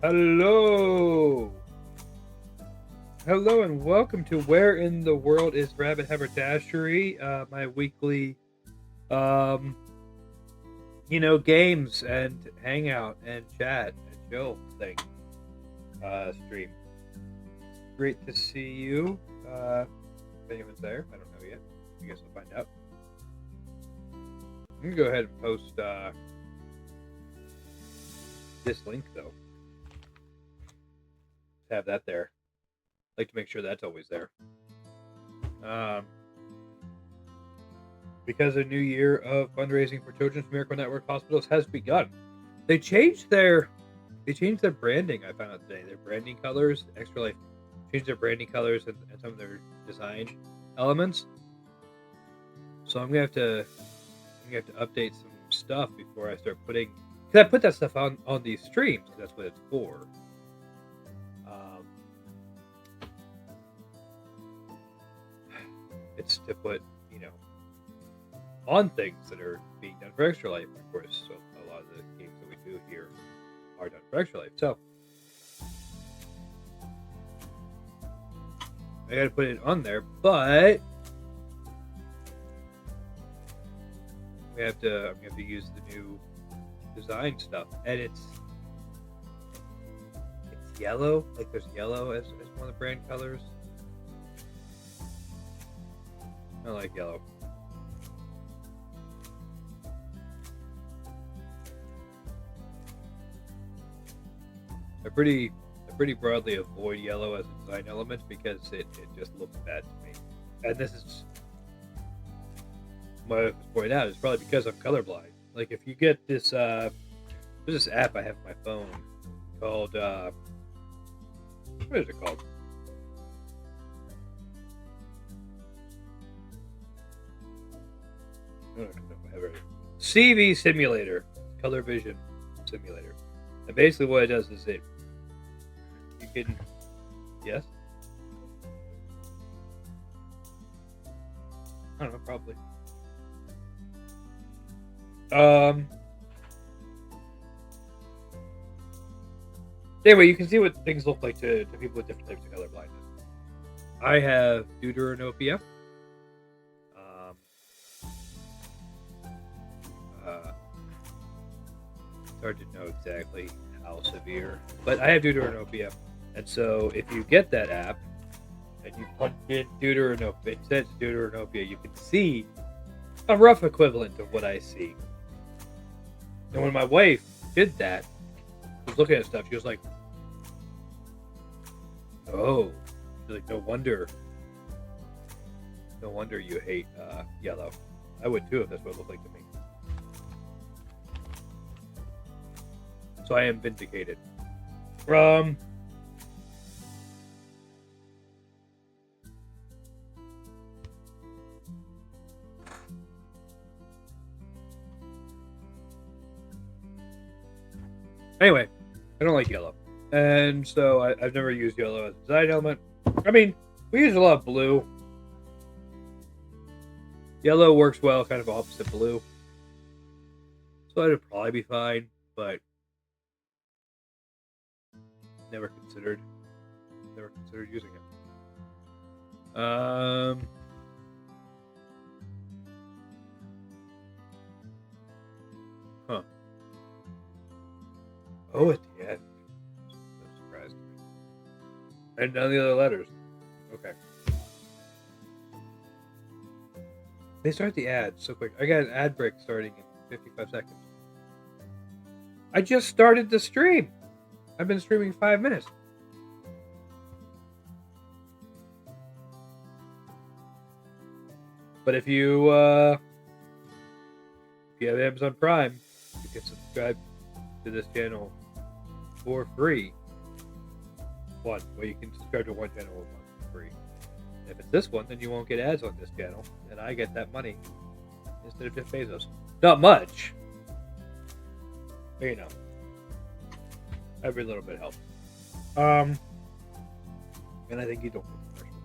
Hello. Hello and welcome to Where in the World is Rabid Haberdashery, my weekly, um, games and hangout and chat and chill thing, stream. Great to see you. If anyone's there, I don't know yet. I guess I'll find out. I'm gonna go ahead and post, this link though. Have that there. Like to make sure that's always there. Because a new year of fundraising for Children's Miracle Network hospitals has begun. They changed their branding. I found out today. Their branding colors, Extra Life, changed their branding colors and some of their design elements. So I'm gonna have to update some stuff before I start putting. Because I put that stuff on these streams. Because that's what it's for. It's to put, on things that are being done for Extra Life. Of course, so a lot of the games that we do here are done for Extra Life. So I got to put it on there, but I'm gonna have to use the new design stuff, and it's yellow. Like there's yellow as one of the brand colors. I like yellow. I pretty broadly avoid yellow as a design element because it just looks bad to me. And this is my wife was pointing out, it's probably because I'm colorblind. Like if you get this there's this app I have on my phone called what is it called? I don't know if I have it. CV Simulator, Color Vision Simulator. And basically what it does is you can, yes? I don't know, probably. Anyway, you can see what things look like to people with different types of color blindness. I have deuteranopia. It's hard to know exactly how severe, but I have deuteranopia, and so if you get that app and you punch in deuteranopia, it says deuteranopia, you can see a rough equivalent of what I see. And when my wife did that, she was looking at stuff, she was like, "Oh," she's like, "No wonder you hate yellow. I would too if that's what it looked like to me." So I am vindicated. Anyway, I don't like yellow. And so I've never used yellow as a design element. I mean, we use a lot of blue. Yellow works well, kind of opposite blue. So that'd probably be fine, but never considered using it. Huh. Oh, at the end. That surprised me. And none of the other letters. Okay. They start the ads so quick. I got an ad break starting in 55 seconds. I just started the stream. I've been streaming 5 minutes. But if you have Amazon Prime, you can subscribe to this channel for free. Well, you can subscribe to one channel for free. And if it's this one, then you won't get ads on this channel, and I get that money instead of Jeff Bezos. Not much, but every little bit helps. And I think you don't want commercials.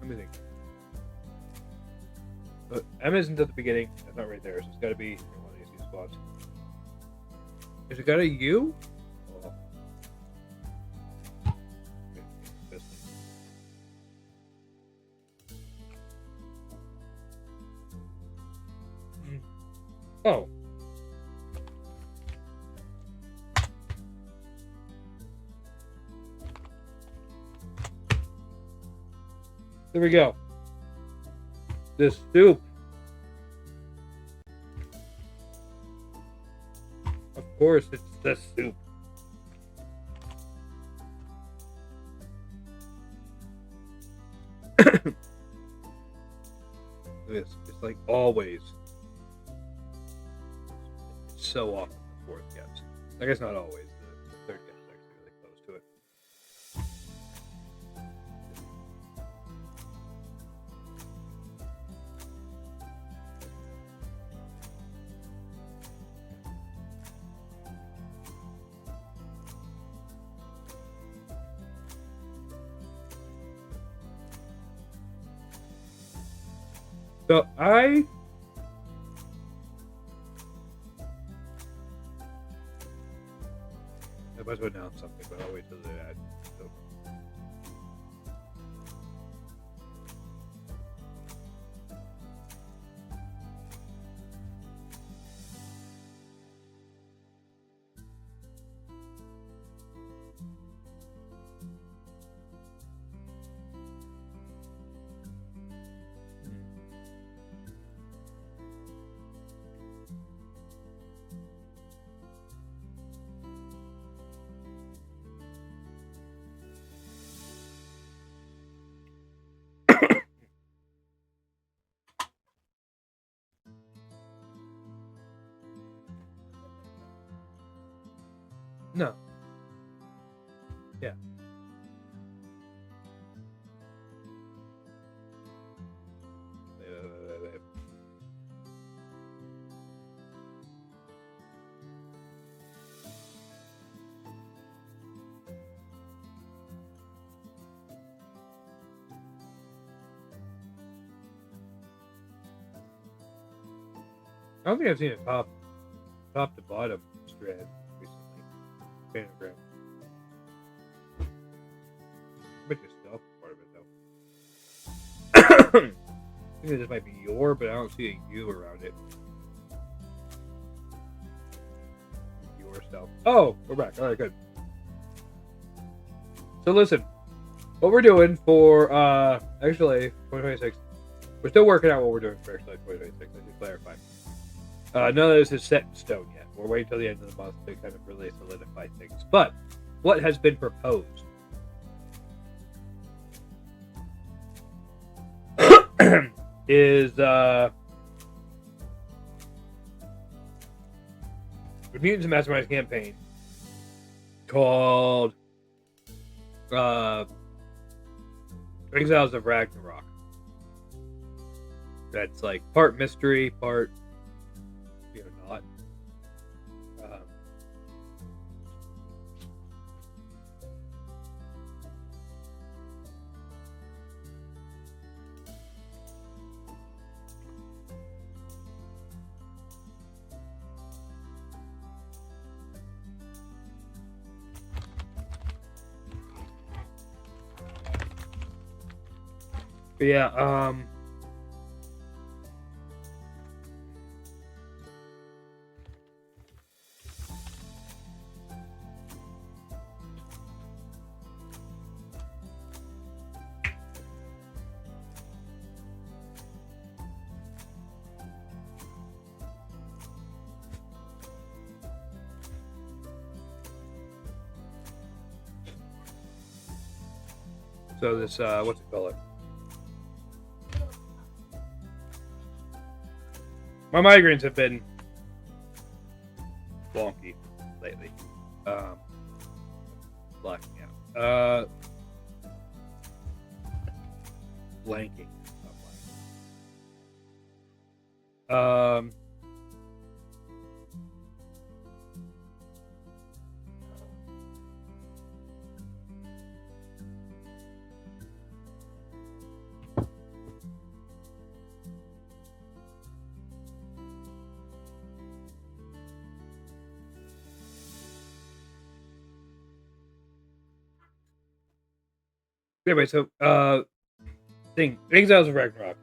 Let me think. But M isn't at the beginning. It's not right there, so it's got to be in one of these two spots. Is it got a U? Oh. Oh. There we go. This soup. Of course, it's the soup. It's like always. It's so often the fourth guest. I guess not always. The third guest is actually really close to it. So I might as well announce something, but I'll wait till the ad. So. No. Yeah. I don't think I've seen a top to bottom strand recently. Panogram. But just stuff part of it though. I think this might be your, but I don't see a U around it. Your stuff. Oh, we're back. All right, good. So listen, what we're doing for actually 2026, we're still working out what we're doing for actually 2026. I should clarify. None of this is set in stone yet. We're waiting till the end of the month to kind of really solidify things. But what has been proposed is the Mutants and Masterminds campaign called Exiles of Ragnarok. That's like part mystery, part not. But yeah, so this what's it called? My migraines have been wonky lately. Blacking out. Blanking. Anyway, so Exiles of Ragnarok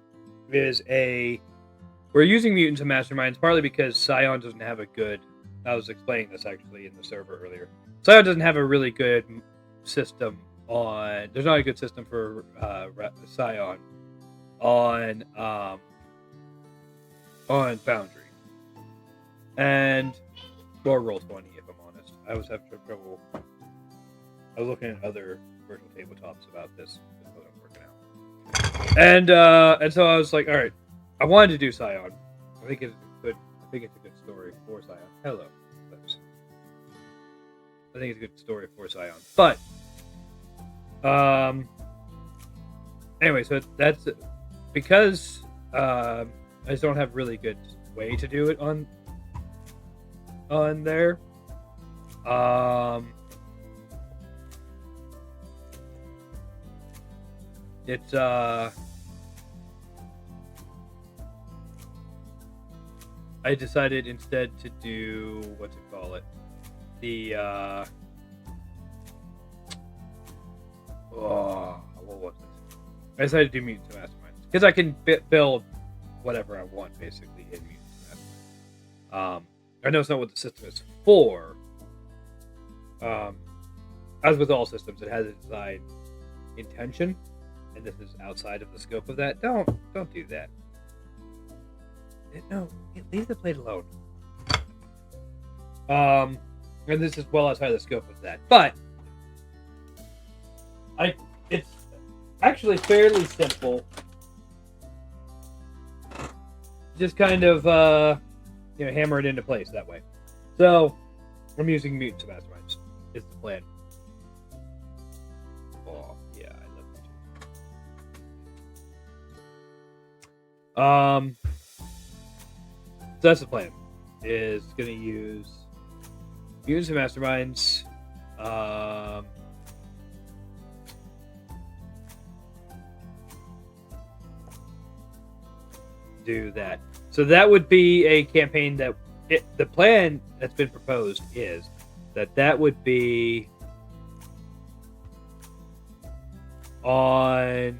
is we're using mutants and masterminds partly because Scion doesn't have a good. I was explaining this actually in the server earlier. Scion doesn't have a really good system on. There's not a good system for Scion on Foundry and or Roll20. If I'm honest, I was having trouble. I was looking at other virtual tabletops about this. It wasn't working out. And so I was like, all right, I wanted to do Scion. I think it's a good story for Scion. Hello, folks. I think it's a good story for Scion. But anyway, so that's because I just don't have really good way to do it on there. It's I decided instead to do what was it? I decided to do Mutants and Masterminds because I can build whatever I want basically in Mutants and Masterminds. I know it's not what the system is for. As with all systems, it has a design intention, and this is outside of the scope of that. Don't do that. No, leave the plate alone. And this is well outside the scope of that, but it's actually fairly simple. Just kind of hammer it into place that way. So I'm using Mutants and Masterminds. Is the plan. Oh yeah, I love it. So that's the plan. Is going to use Mutants and Masterminds. Do that. So that would be a campaign that the plan that's been proposed is that would be on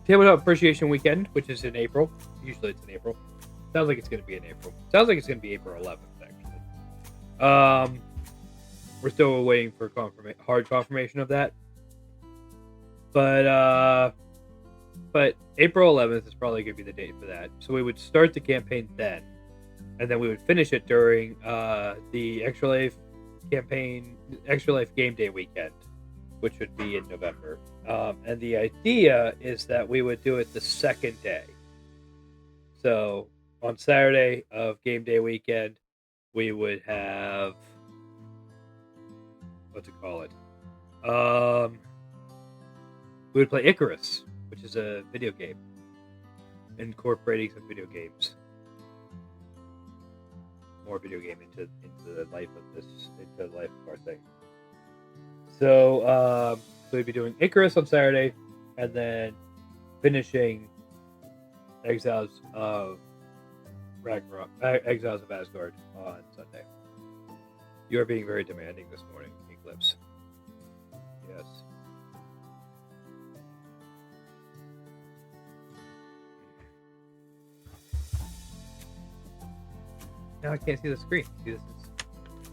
Tabletop Appreciation Weekend, which is in April. Usually it's in April. Sounds like it's going to be in April. Sounds like it's going to be April 11th, actually. We're still waiting for hard confirmation of that. But April 11th is probably going to be the date for that. So we would start the campaign then, and then we would finish it during the Extra Life Game Day weekend, which would be in November. And the idea is that we would do it the second day. So on Saturday of Game Day weekend, we would have we would play Icarus, which is a video game incorporating some video games, more video game into the life of our thing. So we'd be doing Icarus on Saturday, and then finishing Exiles of Ragnarok, Exiles of Asgard on Sunday. You are being very demanding this morning, Eclipse. Yes. Now I can't see the screen. See, this is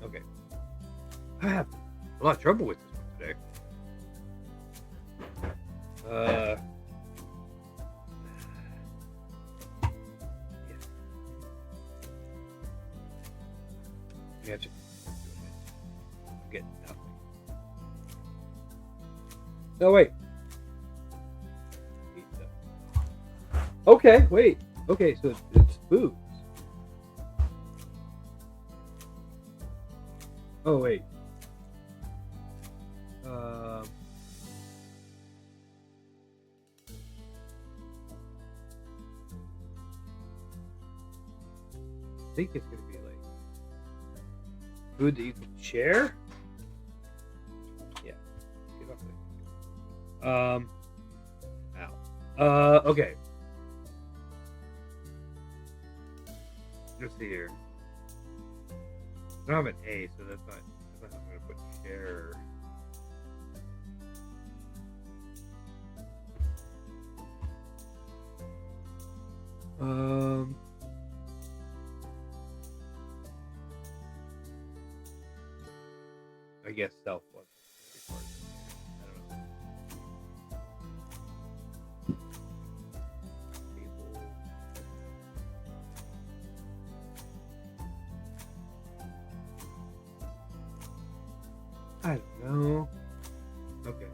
okay. I have a lot of trouble with this one today. Yeah. I'm getting nothing. No, wait. Okay, wait. Okay, so it's booze. Oh, wait. I think it's gonna be like food that you can share. Yeah. Get off there. Ow. Okay. Let's see here. I don't have an A, so that's not how I'm gonna put share. Um, I guess self was part of it. I don't know. People. I don't know. Okay.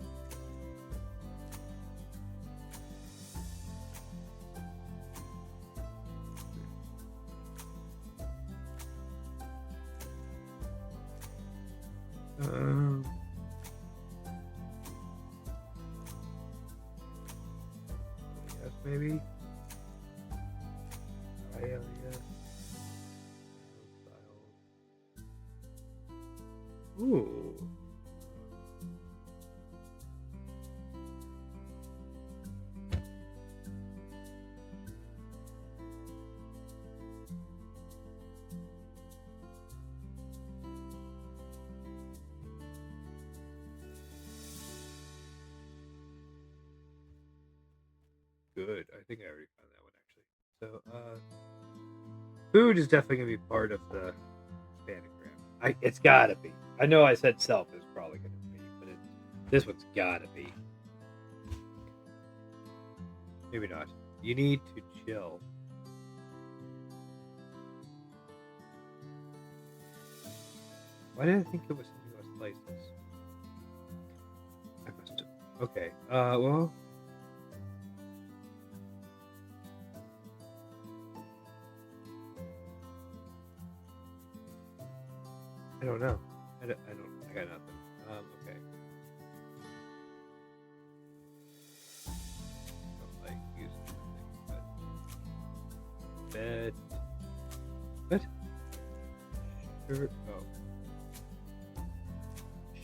Um, yes, maybe. Yeah. Ooh. Good. I think I already found that one actually. So, food is definitely gonna be part of the panagram. It's gotta be. I know I said self is probably gonna be, but this one's gotta be. Maybe not. You need to chill. Why did I think it was something about slices? I must have. Okay. Well. I don't know. I got nothing. Okay. I don't like using something, but bed. What?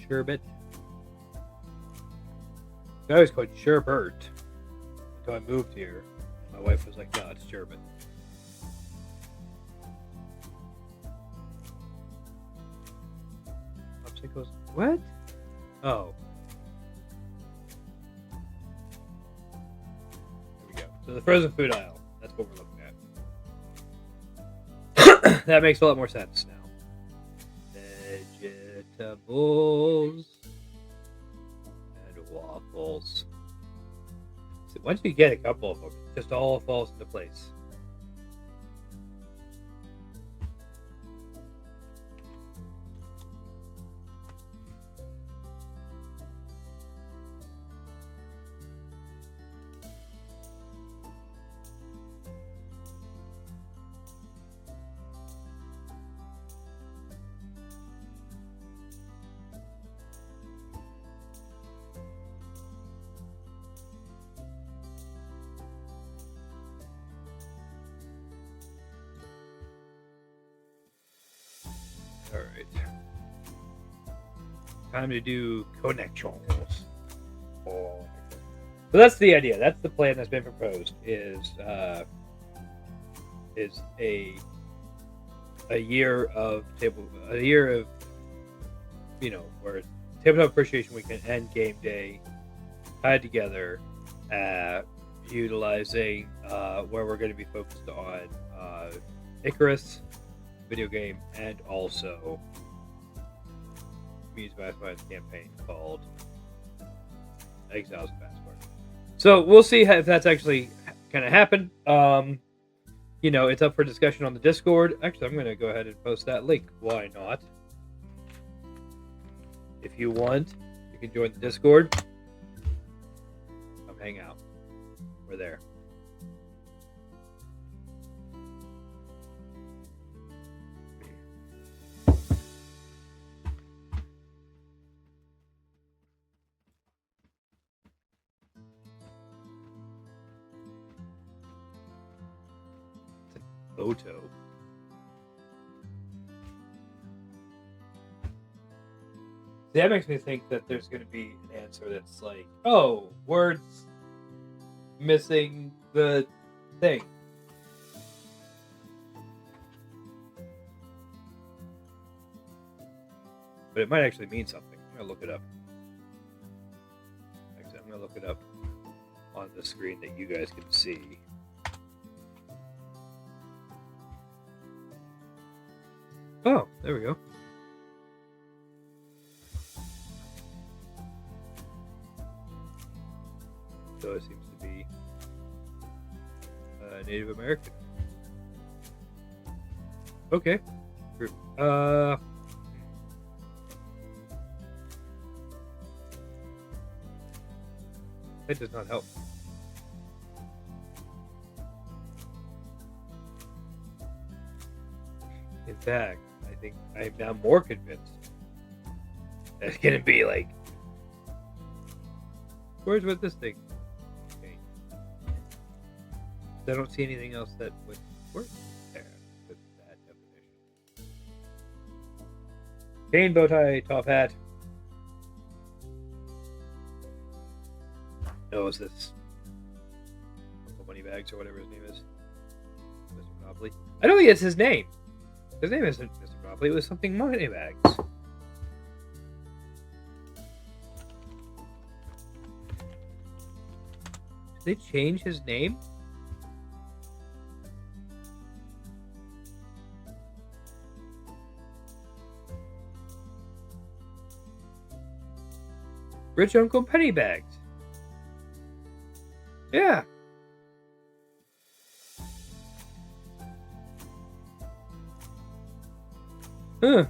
Sherbet. I always called it sherbet until I moved here. My wife was like, "No, it's sherbet." Popsicles. What? Oh. There we go. So the frozen food aisle. That's what we're looking at. That makes a lot more sense now. Vegetables and waffles. So once you get a couple of them, it just all falls into place. All right. Time to do connections. So that's the idea. That's the plan that's been proposed. Is a year of where tabletop appreciation weekend and game day tied together, utilizing where we're going to be focused on Icarus video game and also Muse Mastermind's campaign called Exiles of Passport. So we'll see if that's actually going to happen. It's up for discussion on the Discord. Actually, I'm going to go ahead and post that link. Why not? If you want, you can join the Discord. Come hang out. We're there. Photo. That makes me think that there's going to be an answer that's like, oh, words missing the thing. But it might actually mean something. I'm going to look it up. Actually, I'm going to look it up on the screen that you guys can see. Oh, there we go. So it seems to be Native American. Okay. Group. That does not help. In fact, I think I am now more convinced that it's gonna be like, where's with this thing? Okay. I don't see anything else that would work there with that definition. Cane, bow tie, top hat. No, is this Uncle Moneybags or whatever his name is? Mr. Monopoly. I don't think it's his name. His name isn't Mr. Monopoly. It was something Moneybags. Did they change his name? Rich Uncle Pennybags. Yeah. Huh.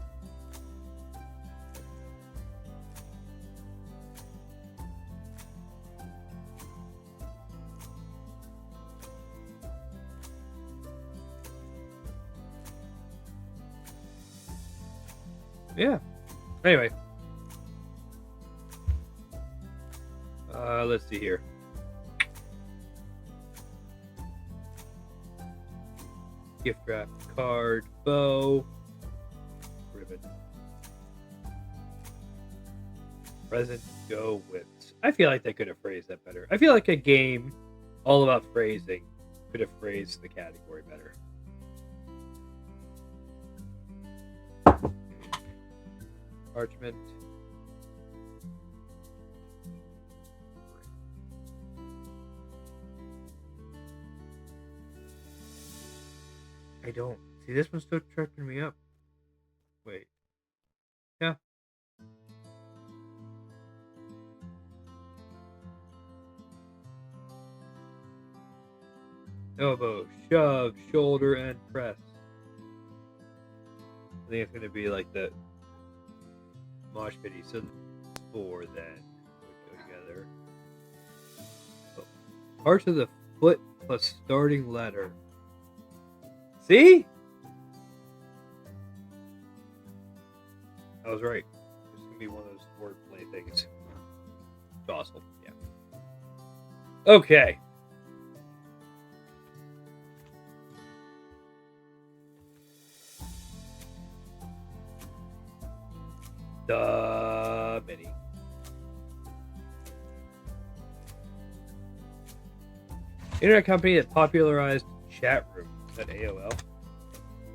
Yeah. Anyway. Let's see here. Gift wrap, card, bow, ribbon. Present, go with. I feel like they could have phrased that better. I feel like a game all about phrasing could have phrased the category better. Parchment. I don't see this one's still tripping me up. Wait. Yeah. Elbow, shove, shoulder, and press. I think it's going to be like the mosh pity. So 4 then would go together. Oh. Parts of the foot plus starting letter. See? I was right. It's going to be one of those wordplay things. Docile, yeah. Okay. The mini. Internet company that popularized chat rooms at AOL.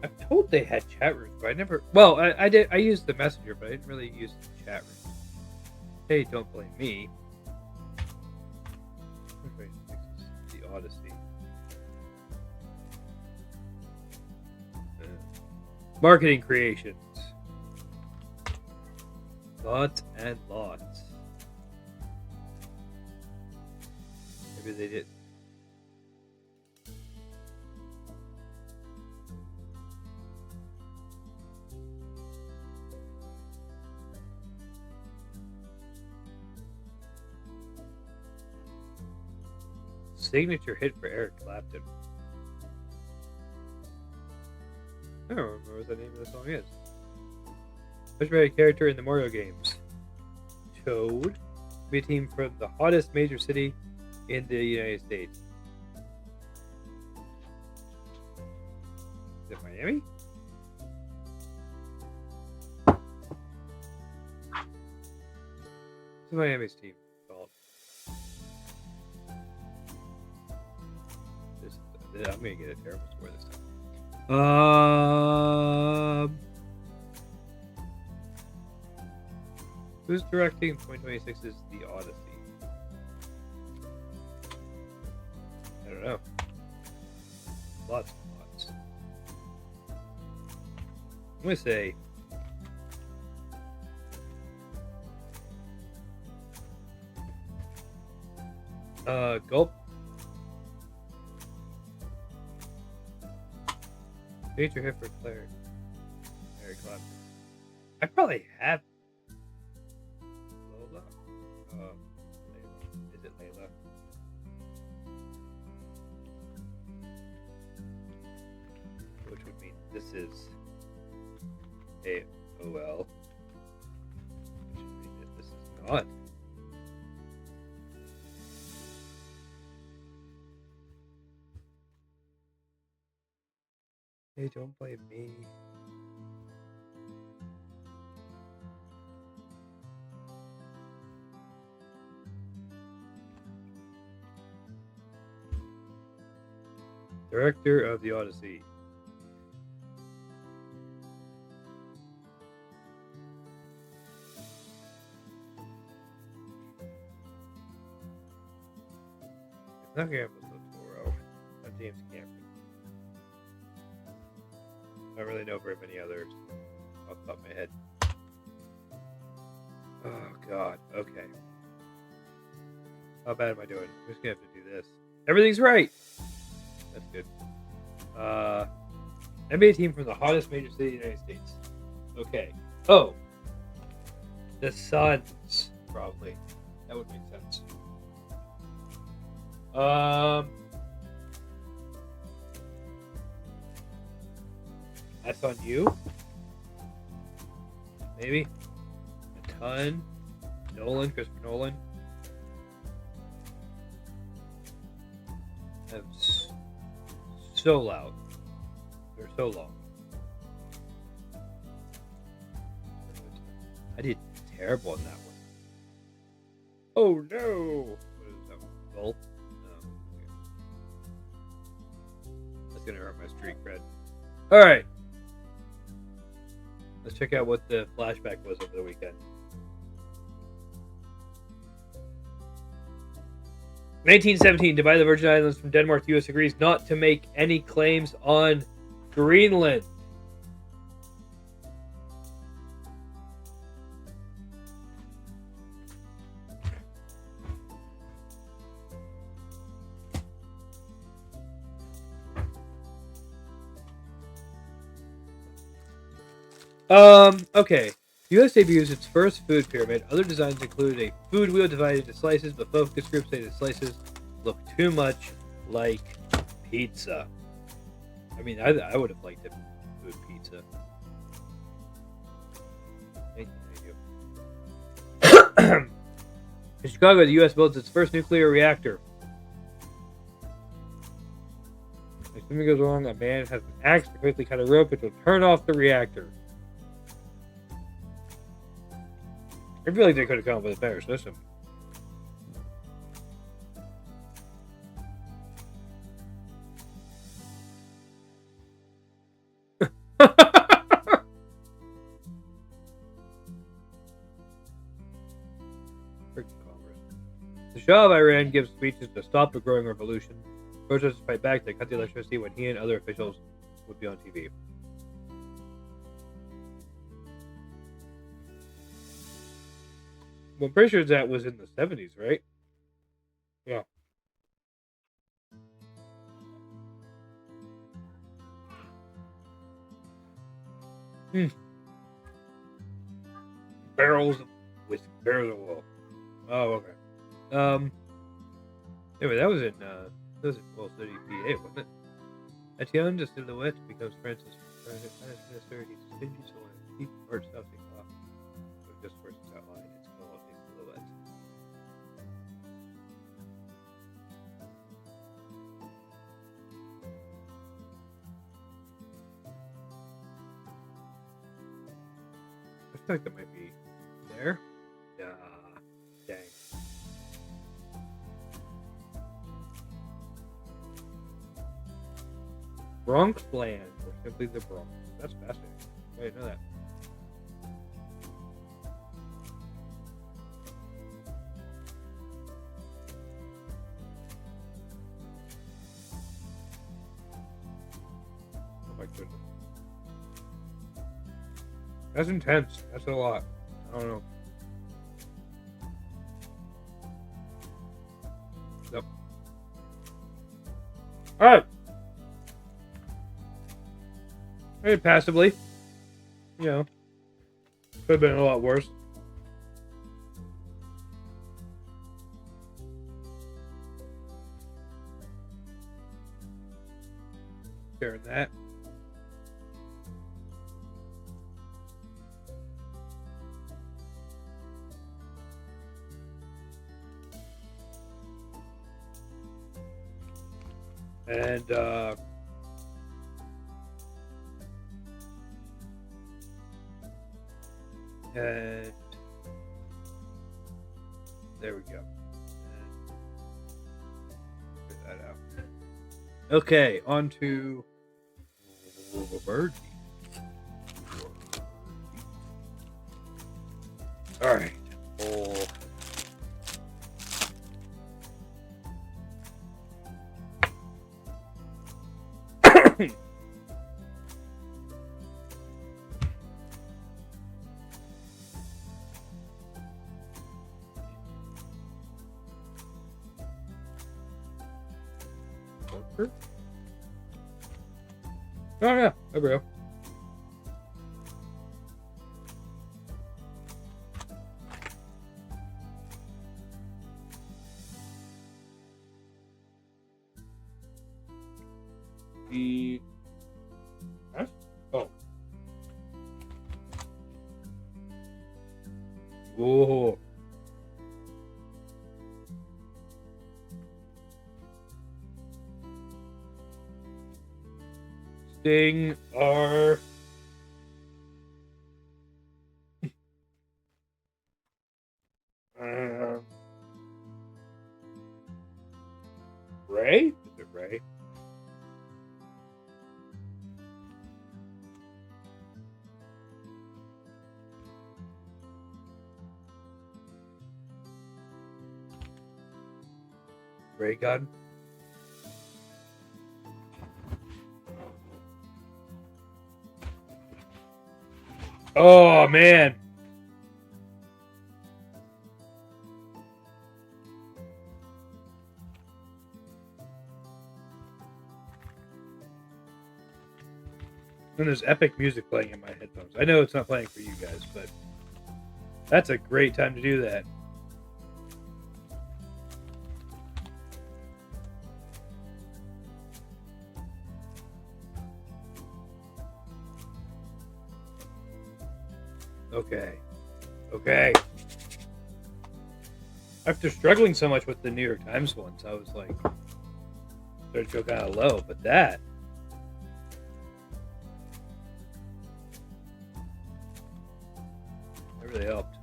I'm told they had chat rooms, but I never. Well, I did. I used the Messenger, but I didn't really use the chat room. Hey, don't blame me. The Odyssey. Marketing creations. Lots and lots. Maybe they did. Signature hit for Eric Clapton. I don't remember what the name of the song is. Which a character in the Mario games? Toad. Be a team from the hottest major city in the United States. Is it Miami? It's Miami's team called. I'm gonna get a terrible score this time. Who's directing 2026's The Odyssey? I don't know. Lots and lots. I'm gonna say gulp. Feature hit for Claire. Very classic. I probably have Lola. Layla. Is it Layla? Which would mean this is AOL. Which would mean that this is not. Hey, don't blame me. Director of the Odyssey. It's not Guillermo del Toro. Not James Cameron. I don't really know very many others off the top of my head. Oh god, okay. How bad am I doing? I'm just gonna have to do this. Everything's right! That's good. NBA team from the hottest major city in the United States. Okay. Oh! The Suns, probably. That would make sense. That's on you? Maybe? A ton? Nolan, Christopher Nolan. That's so loud. They're so long. I did terrible on that one. Oh no! What is that one? Goal? No. Okay. That's gonna hurt my streak cred. Alright. Let's check out what the flashback was over the weekend. 1917, divide the Virgin Islands from Denmark. The U.S. agrees not to make any claims on Greenland. Okay. The U.S. debuts its first food pyramid. Other designs include a food wheel divided into slices, but focus groups say the slices look too much like pizza. I mean, I would have liked a food pizza. Thank you. In Chicago, the U.S. builds its first nuclear reactor. If something goes wrong, a man has an axe to quickly cut a rope which will turn off the reactor. I feel like they could have come up with a better system. The Shah of Iran gives speeches to stop the growing revolution. Protesters fight back. They cut the electricity when he and other officials would be on TV. Well, I'm pretty sure that was in the 70s, right? Yeah. Barrels of whiskey. Barrels of oil. Oh, okay. Anyway, that was in Wall City, PA, wasn't it? Etienne de Silhouette becomes France's finance minister. He's stingy, so when he hard stuff things off. So just versus outline, it's called a silhouette. I feel like that might be there. Dang. Bronx Land, or simply the Bronx. That's fascinating. I didn't know that. Oh my goodness. That's intense. That's a lot. I don't know. Yep. All right. Maybe passively. You know, could have been a lot worse. Sharing that. And and there we go. Get that out. Okay, on to Virgie. All right. Oh. Oh yeah, there we go. Huh? Oh. Whoa. Sting are Ray? Is it Ray? Ray gun? Oh man. And there's epic music playing in my headphones. I know it's not playing for you guys, but that's a great time to do that. Okay. Okay. After struggling so much with the New York Times ones, I was like, started to feel kind of low, but that really helped.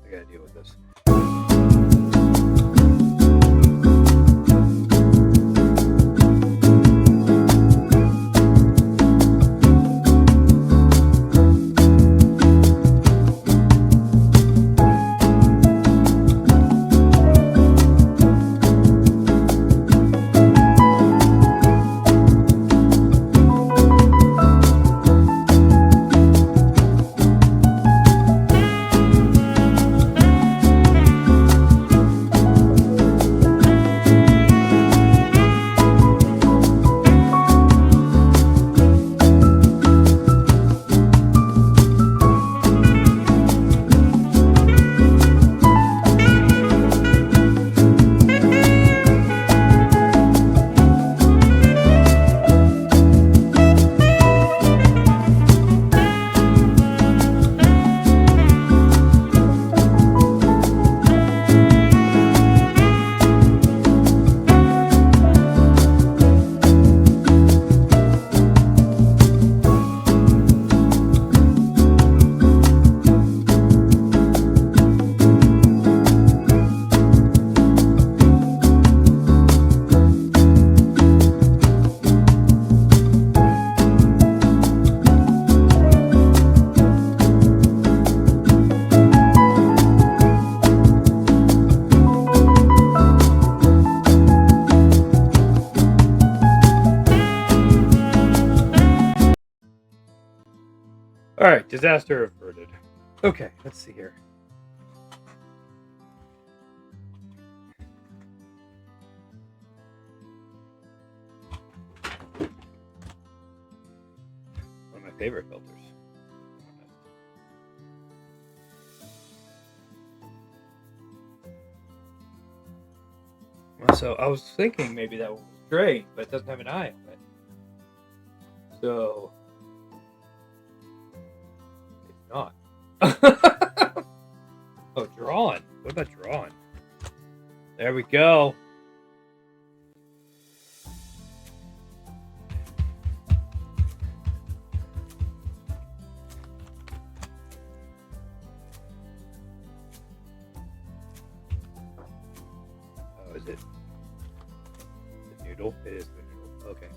I gotta deal with this. All right, disaster averted. Okay, let's see here. One of my favorite filters. So I was thinking maybe that one was straight, but it doesn't have an eye on it. So it's not. Oh, drawn. What about drawn? There we go. Oh, is it the noodle? It is the noodle. Okay.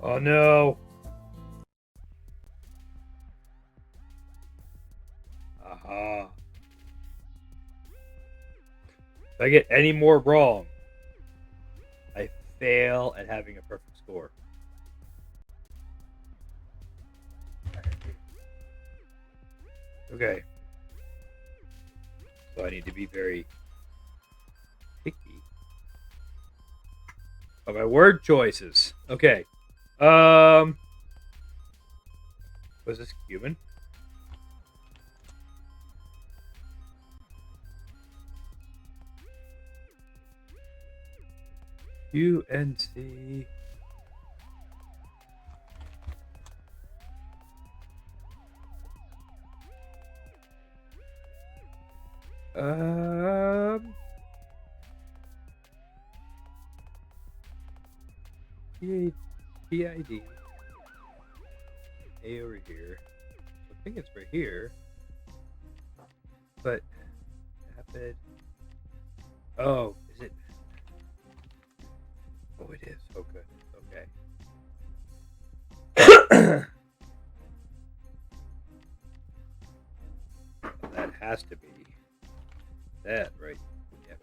Oh no. Aha. If I get any more wrong, I fail at having a perfect score. Okay. So I need to be very picky about my word choices. Okay. Was this human? UNC. PID. A over here. So I think it's right here. But rapid. Oh, is it? Oh, it is. Oh, good. Okay. That has to be that, right? Yeah.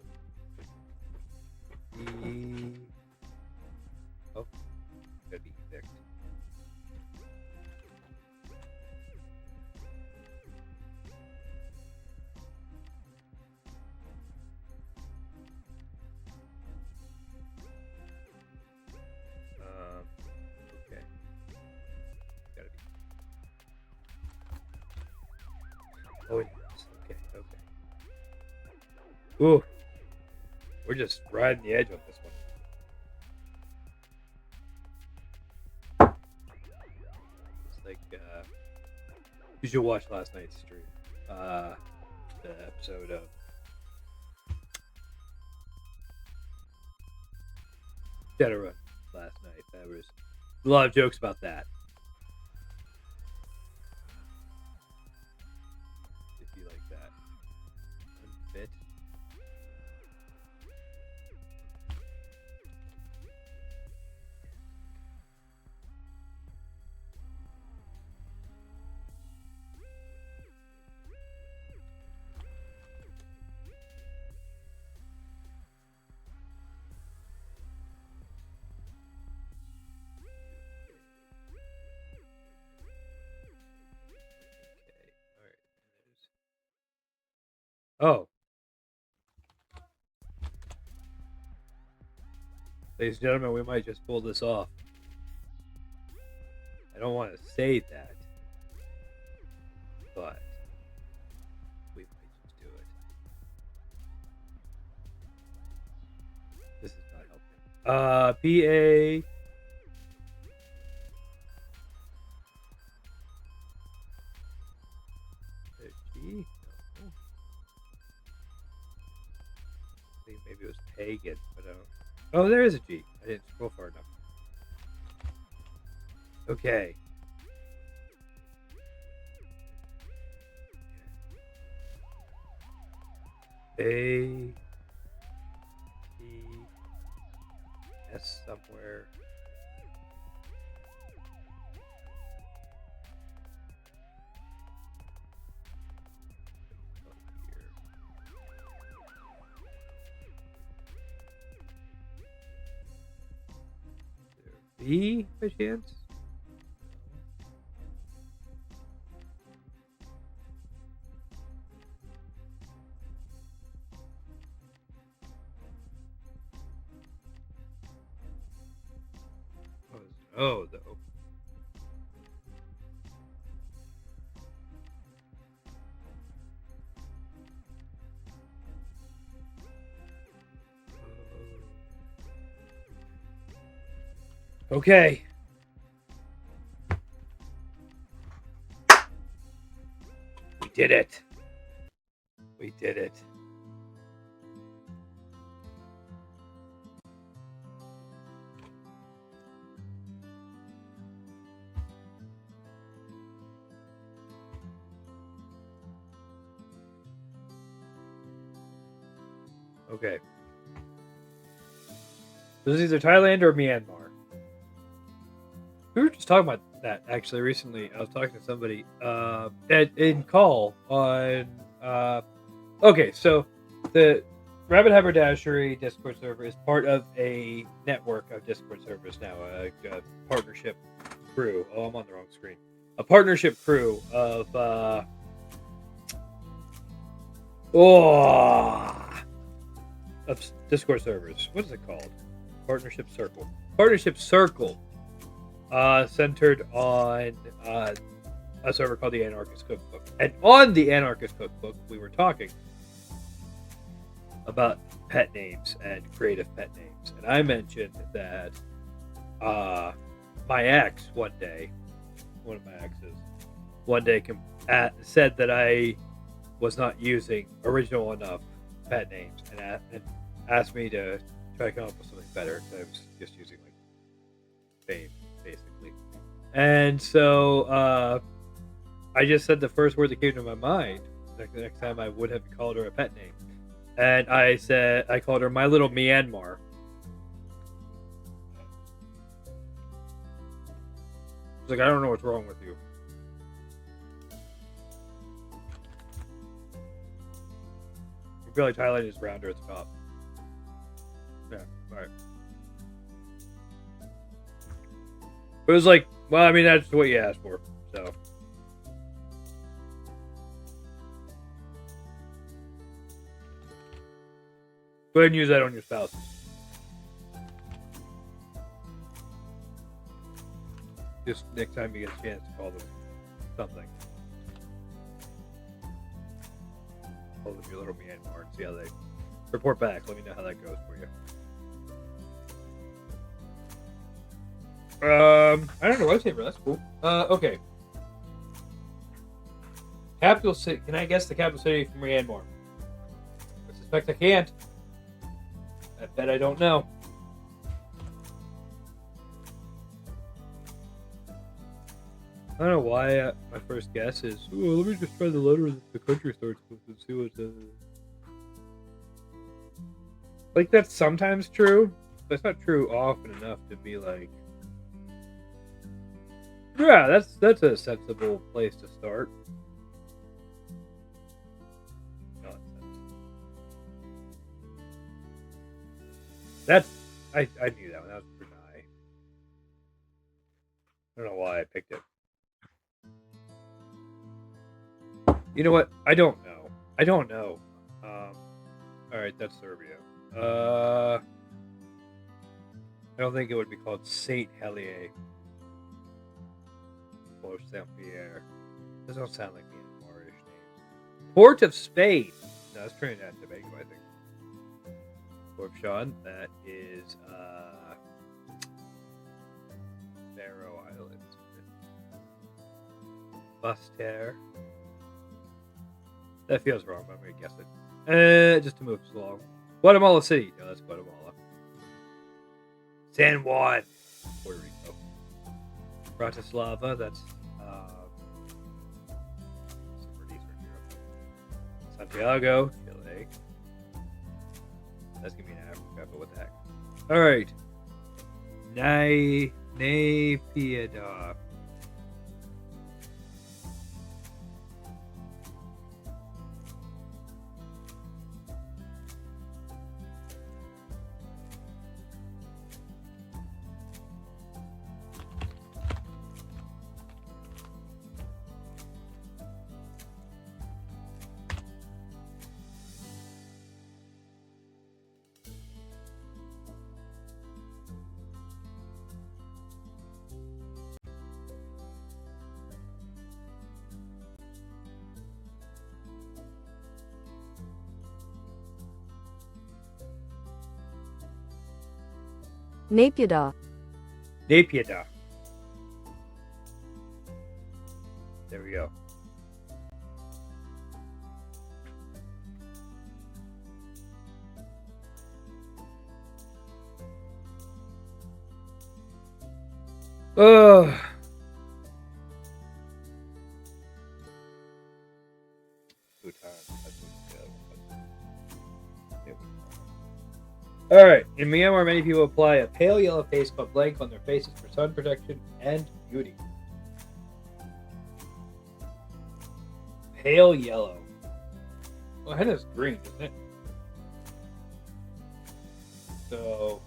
Oh, gotta be fixed. Okay. Gotta be. Oh, yes. Okay. Ooh, we're just riding the edge on this one. It's like you should watch last night's stream. The episode of Shadowrun last night. There was a lot of jokes about that. If you like that. Unfit. Oh. Ladies and gentlemen, we might just pull this off. I don't want to say that, but we might just do it. This is not helping. PA. G? No. I think maybe it was pagan, but I don't. Oh, there is a G. I didn't scroll far enough. Okay. A T S somewhere. E by chance? Oh, it's an O though. Okay. We did it. We did it. Okay. So this is either Thailand or Myanmar. We were just talking about that actually recently. I was talking to somebody in call on okay, so the Rabid Haberdashery Discord server is part of a network of Discord servers now, a partnership crew. Oh, I'm on the wrong screen. A partnership crew of of Discord servers. What is it called? Partnership circle. Partnership circle. Centered on a server called the Anarchist Cookbook. And on the Anarchist Cookbook, we were talking about pet names and creative pet names. And I mentioned that my ex one of my exes, one day said that I was not using original enough pet names and asked me to try to come up with something better. I was just using like fame, basically. And so I just said the first word that came to my mind. Like the next time I would have called her a pet name. And I called her My Little Myanmar. She's like, I don't know what's wrong with you. I feel like Thailand is rounder at the top. Yeah, alright. It was like, well, I mean, that's what you asked for, so. Go ahead and use that on your spouse. Just next time you get a chance to call them something. Call them your little Myanmar and see how they report back. Let me know how that goes for you. I don't know what but that's cool. Okay. Capital city. Can I guess the capital city from Myanmar? I suspect I can't. I bet I don't know. I don't know why my first guess is, let me just try the letter that the country starts with and see what like, that's sometimes true, but it's not true often enough to be like, yeah, that's a sensible place to start. That's I knew that one. That was Brunei. I don't know why I picked it. You know what? I don't know. All right, that's Serbia. I don't think it would be called Saint Helier or Saint Pierre. Those don't sound like Myanmarish names. Port of Spain. No, that's Trinidad and Tobago, I think. Port of Sean. That is Faroe Islands. Buster. That feels wrong, but I'm gonna guess it. Just to move along. Guatemala City. No, that's Guatemala. San Juan, Puerto Rico. Bratislava. That's somewhere in Eastern Europe. Santiago, Chile. That's gonna be in Africa, but what the heck? All right. Naypyidaw. Naypyidaw. Naypyidaw. There we go. Oh. Alright, in Myanmar, many people apply a pale yellow face called blank on their faces for sun protection and beauty. Pale yellow. Well, henna's green, isn't it? So...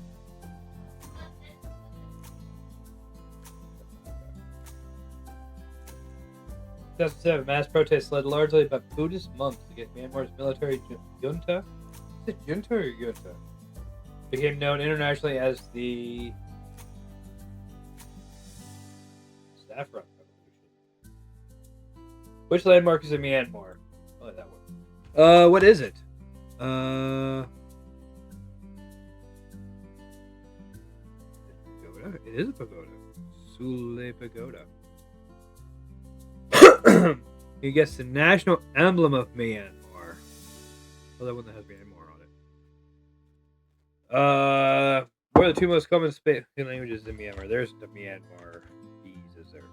In 2007, mass protests led largely by Buddhist monks against Myanmar's military junta. Is it junta or junta? Became known internationally as the Saffron Revolution. Which landmark is in Myanmar? Oh, that one. What is it? Pagoda? It is a pagoda. Sule Pagoda. You guess the national emblem of Myanmar. Oh, that one that has Myanmar on it. What are the two most common spoken languages in Myanmar? There's the Myanmar keys, is there?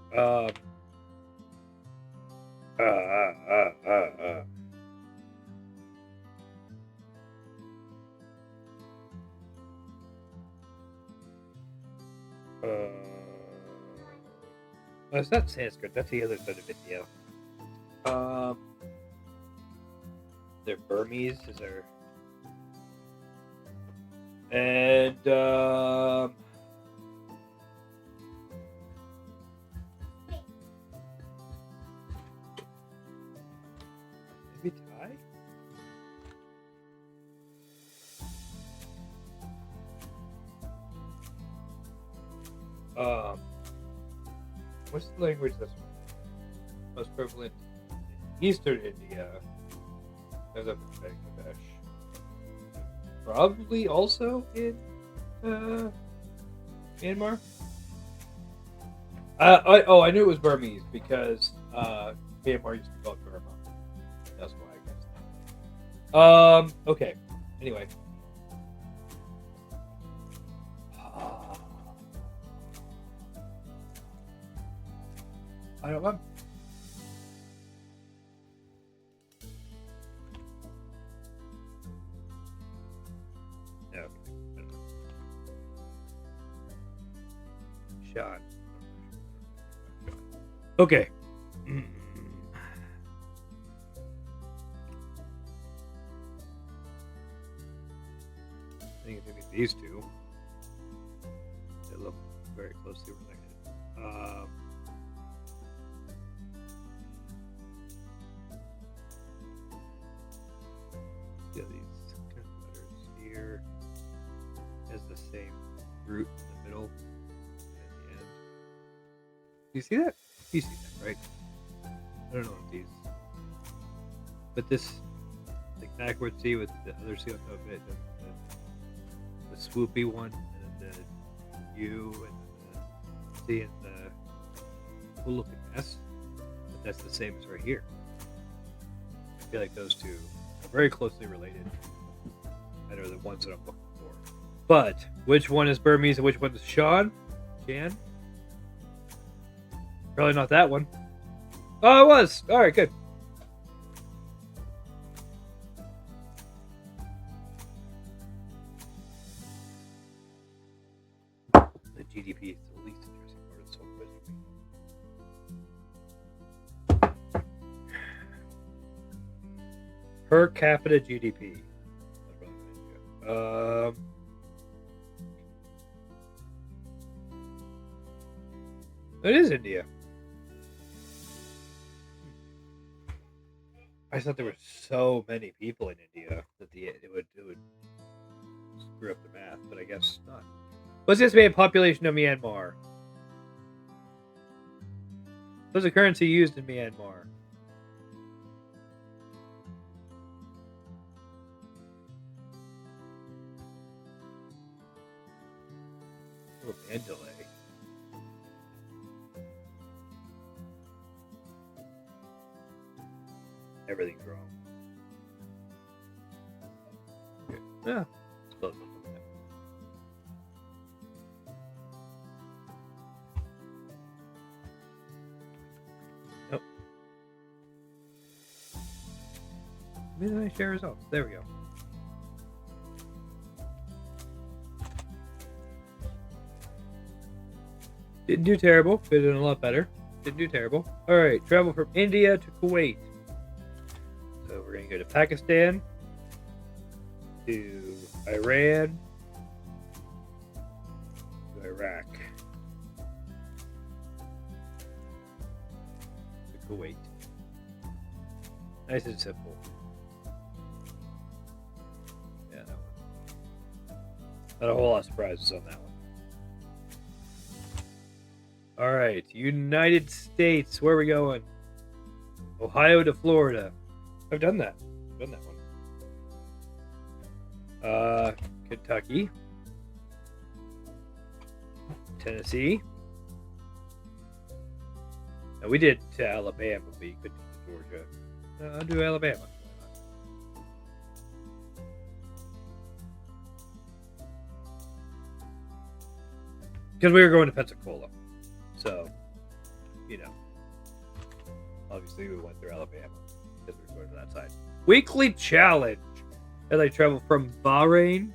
It's not Sanskrit. That's the other side of India. They're Burmese, is there? And maybe Thai. What's the language that's most prevalent in Eastern India? As up in Bangladesh. Probably also in Myanmar. I knew it was Burmese because Myanmar used to be called Burma. That's why I guessed. Okay. Anyway. I don't know. No. Shot. Okay. I think maybe these two. They look very closely related. Yeah, these kind of letters here has the same root in the middle and at the end. Do you see that? You see that, right? I don't know if these, but this, like backward C with the other C on top of it, the swoopy one, and then the U, and then the C and the cool looking S. But that's the same as right here. I feel like those two are very closely related and are the ones that I'm looking for. But which one is Burmese and which one is Shan? Probably not that one. Oh, it was. All right, good. The GDP is the least interesting part of the whole quiz. Per capita GDP. It is India. I thought there were so many people in India that it would screw up the math, but I guess not. What's the estimated population of Myanmar? What's the currency used in Myanmar? and delay. Everything's wrong. Okay. Yeah. Close. Nope. Maybe I share results. There we go. Didn't do terrible. Could have done a lot better. Didn't do terrible. Alright, travel from India to Kuwait. So we're going to go to Pakistan, to Iran, to Iraq, to Kuwait. Nice and simple. Yeah, that one. Not a whole lot of surprises on that one. All right, United States. Where are we going? Ohio to Florida. I've done that. I've done that one. Kentucky. Tennessee. Now we did to Alabama, but you couldn't do Georgia. I'll do Alabama. Because we were going to Pensacola. So, you know, obviously we went through Alabama because we were going to that side. Weekly challenge. As I travel from Bahrain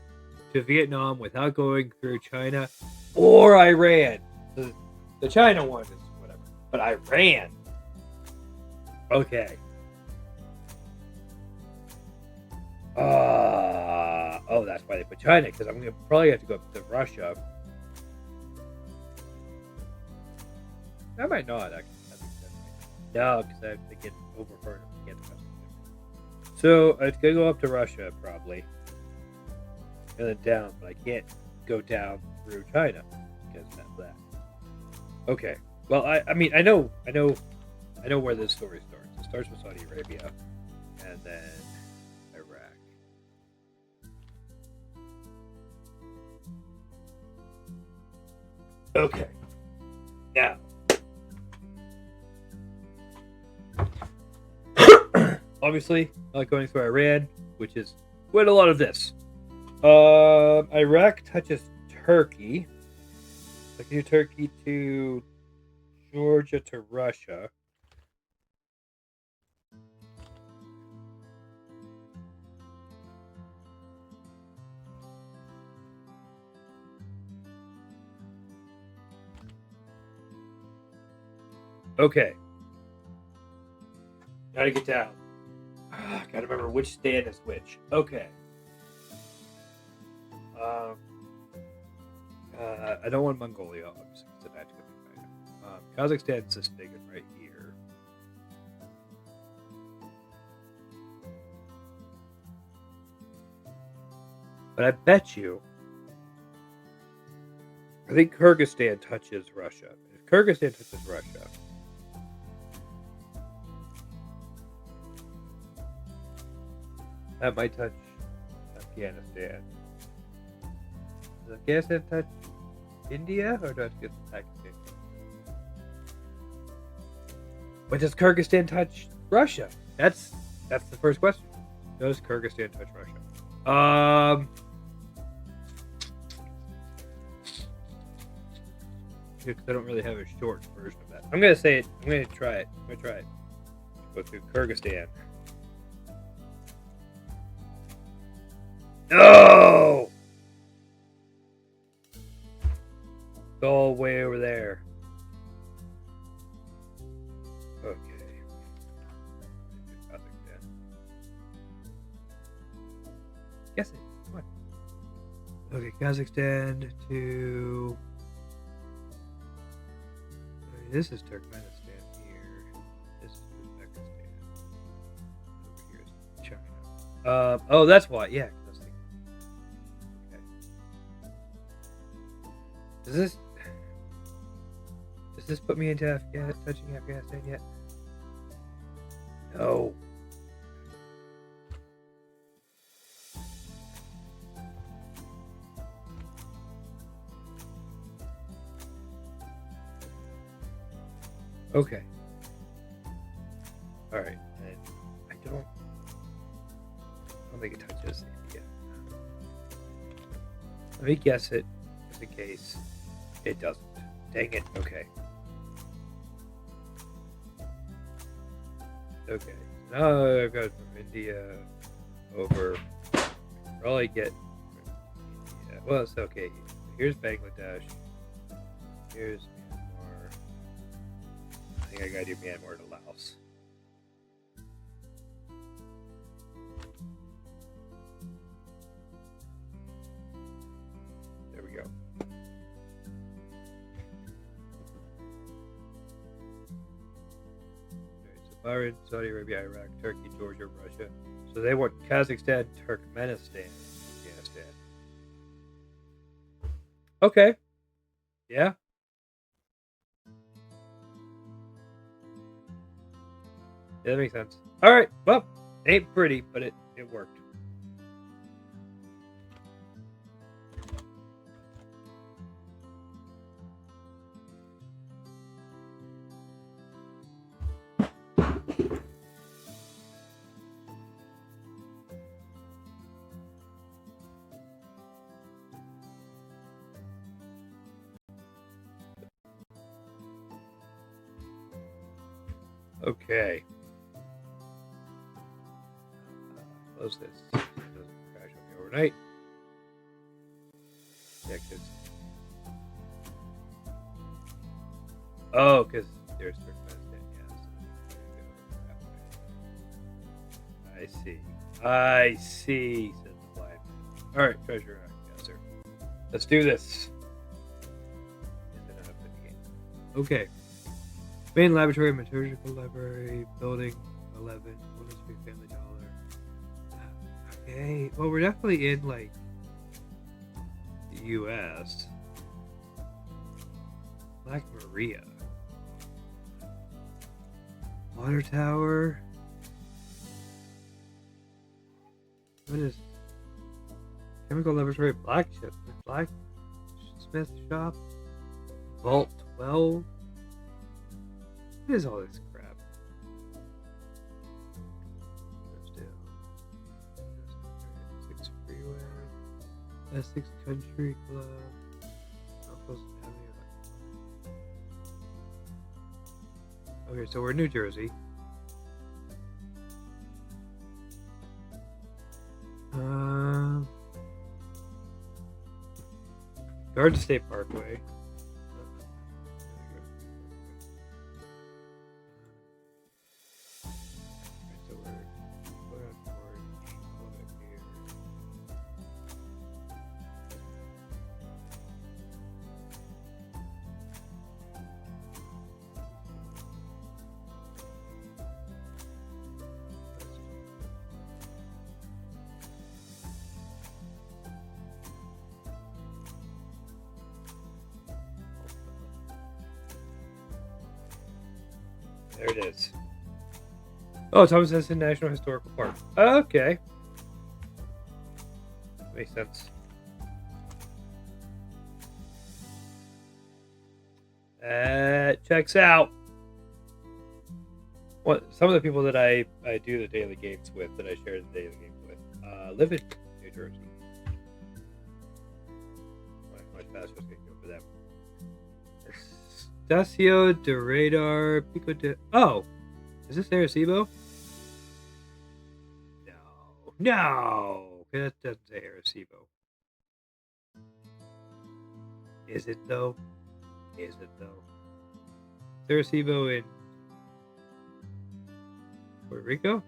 to Vietnam without going through China or Iran. The China one is whatever. But Iran. Okay. Oh, that's why they put China, because I'm gonna probably have to go up to Russia. I might not actually. No, because I have to get overheard. So I could go up to Russia probably, and then down, but I can't go down through China because of that. Okay. Well, I mean, I know where this story starts. It starts with Saudi Arabia, and then Iraq. Okay. Now. Obviously, not going through Iran, which is quite a lot of this. Iraq touches Turkey. I can do Turkey to Georgia to Russia. Okay. Gotta get down. Gotta remember which stand is which. Okay. I don't want Mongolia, obviously, because that's going to be China. Kazakhstan's this big one right here. But I bet you, I think Kyrgyzstan touches Russia. If Kyrgyzstan touches Russia, that might touch Afghanistan. Does Afghanistan touch India, or do I have to get to Pakistan? But does Kyrgyzstan touch Russia? That's the first question. Does Kyrgyzstan touch Russia? Because I don't really have a short version of that. I'm gonna say it. I'm gonna try it. Go through Kyrgyzstan. No! It's all way over there. Okay. Guess it. What? Okay, Kazakhstan to... This is Turkmenistan here. This is Uzbekistan. Over here is China. Oh, that's why. Yeah. Does this put me into touching Afghanistan yet? No. Okay. All right. And I don't think it touches India. Let me guess it, just in case it doesn't. Dang it. Okay. Okay. Now I've got from India over. Probably get from India. Well, it's okay. Here's Bangladesh. Here's Myanmar. I think I gotta do Myanmar to Laos. There we go. Bahrain, Saudi Arabia, Iraq, Turkey, Georgia, Russia. So they want Kazakhstan, Turkmenistan, Afghanistan. Okay. Yeah. Yeah, that makes sense. All right. Well, ain't pretty, but it worked. Okay. Close this. It doesn't crash on me overnight. Yeah, because. Oh, because there's Turkmenistan. Yes. I see. I see. Said the blind man. All right, treasure guesser. Let's do this. Okay. Main laboratory, metallurgical library, building 11, Golden Street Family Dollar. Okay. Well, we're definitely in like the U.S. Black Maria. Water tower. What is chemical laboratory? Blacksmith shop. Vault 12. What is all this crap? Six Freeway. Essex Country Club. Okay, so we're in New Jersey. Garden State Parkway. There it is. Oh, Thomas Edison National Historical Park. Okay. Makes sense. Checks out. What some of the people that I do the daily games with, that I share the daily games with, live in New Jersey. How much faster is going to go for them? Estacio de Radar Pico de. Oh, is this Arecibo? No, that doesn't say Arecibo. Is it though? Is it though? Is Arecibo in Puerto Rico?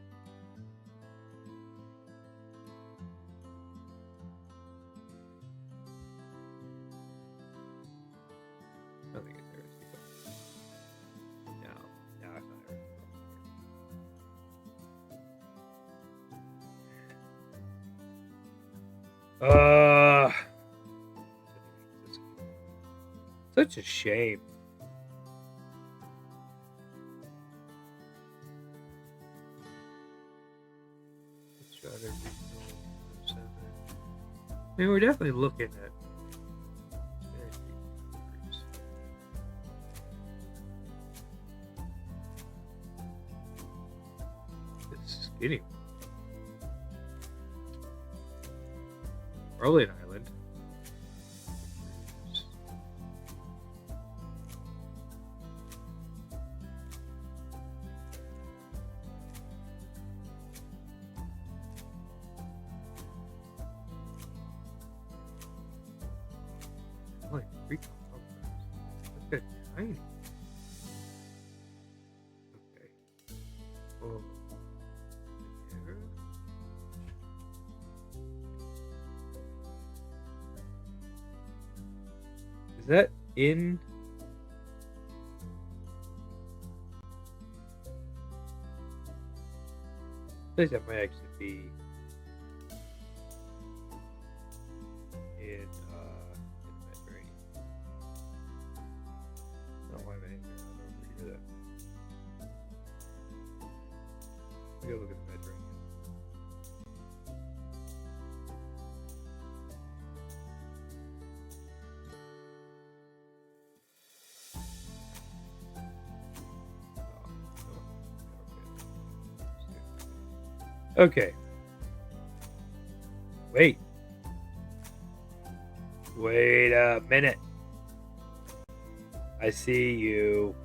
I don't think it's Arecibo. No, it's not Arecibo. Such a shame. I mean, we're definitely looking at. Anyway. Probably an island. Like freak. That's good. Tiny. Okay. Oh. Is that in? I think that might actually be in the Mediterranean. No, why am I here? I don't hear that. We go look at the Mediterranean. Okay. Wait. Wait a minute. I see you.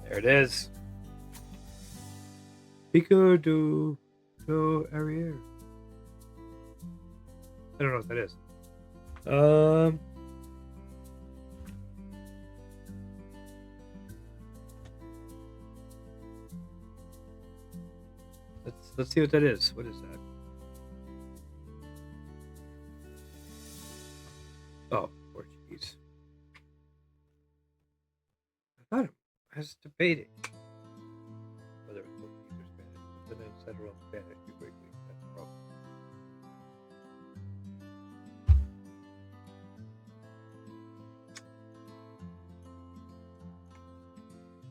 There it is. Pico do Arriere. I don't know what that is. Let's see what that is. What is that? Oh, Portuguese. I thought I was debating whether it was Portuguese or Spanish, but then I settled on Spanish too quickly. That's the problem.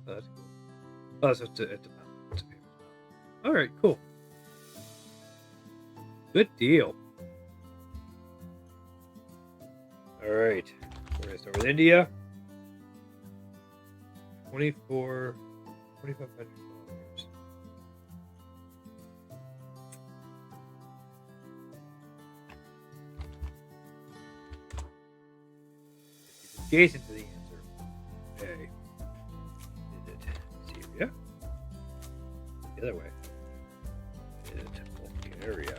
Oh, that's cool. Oh, so it's a mountain. It's a famous mountain. All right, cool. Good deal. All right, we're gonna start with India. 2,500 kilometers. It's adjacent to the answer. A. Is it Syria? The other way. Is it Bulgaria?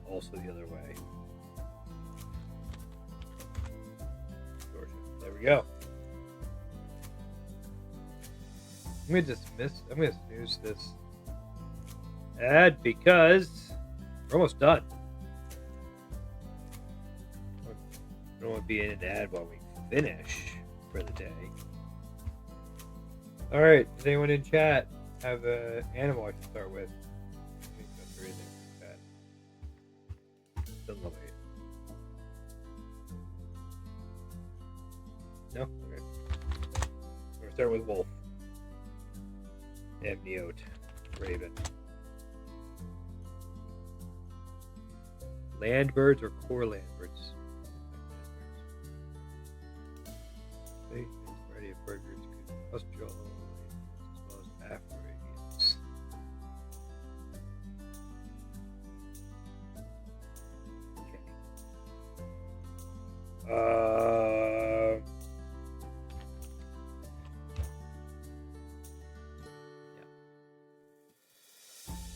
Also the other way. Georgia. There we go. I'm gonna snooze this ad because we're almost done. I don't want to be in an ad while we finish for the day. All right, does anyone in chat have an animal I should start with? I think that's everything in chat. Doesn't look like it. No? Okay. We're gonna start with wolf. Amniote, raven. Land birds or core land birds? They variety of bird groups could pustule as well as Afro-Arabians. Okay.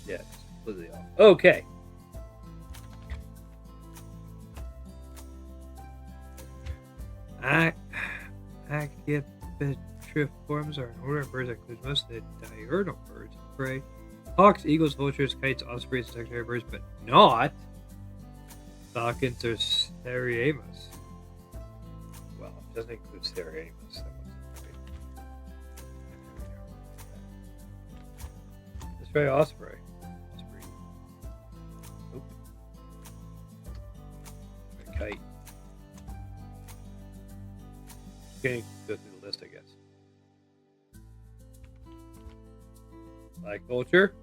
Yeah, it's completely off. Okay. Accipitriforms are an order of birds that includes most of the diurnal birds of prey. Hawks, eagles, vultures, kites, ospreys, and secondary birds, but not falcons or seriamus. Well, it doesn't include seriamus. That wasn't right. Let's try osprey. Kite. Okay, go through the list, I guess. Black Vulture.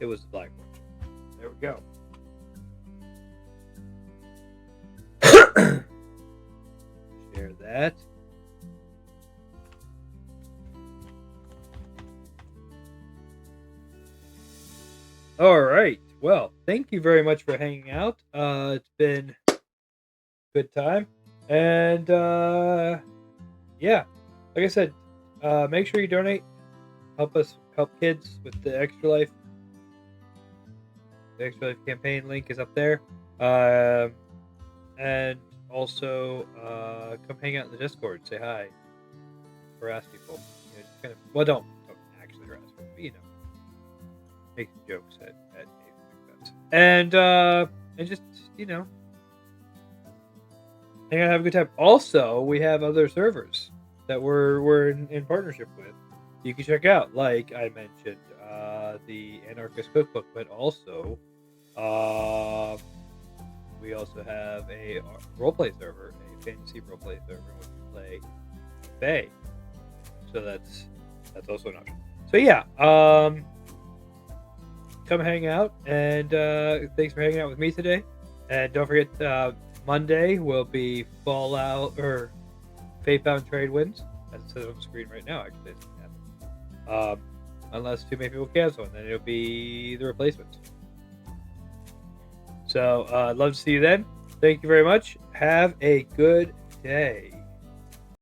It was the Black Vulture. There we go. Share that. All right. Well, thank you very much for hanging out. It's been a good time. And yeah, like I said, make sure you donate. Help kids with the Extra Life. The Extra Life campaign link is up there. And also come hang out in the Discord, say hi, harass people. You know, just kind of, well, don't actually harass people, but, you know, make jokes at events. And just, you know, hang out, have a good time. Also, we have other servers that we're in partnership with. You can check out, like I mentioned, the Anarchist Cookbook, but also we also have a roleplay server, a fantasy roleplay server, where we play Fae. So that's also an option. So yeah, come hang out, and thanks for hanging out with me today. And don't forget, Monday will be Fallout or Fatebound Trade Winds, as it says on the screen right now. Actually, it's happening. Unless too many people cancel, and then it'll be the replacements. So, I'd love to see you then. Thank you very much. Have a good day.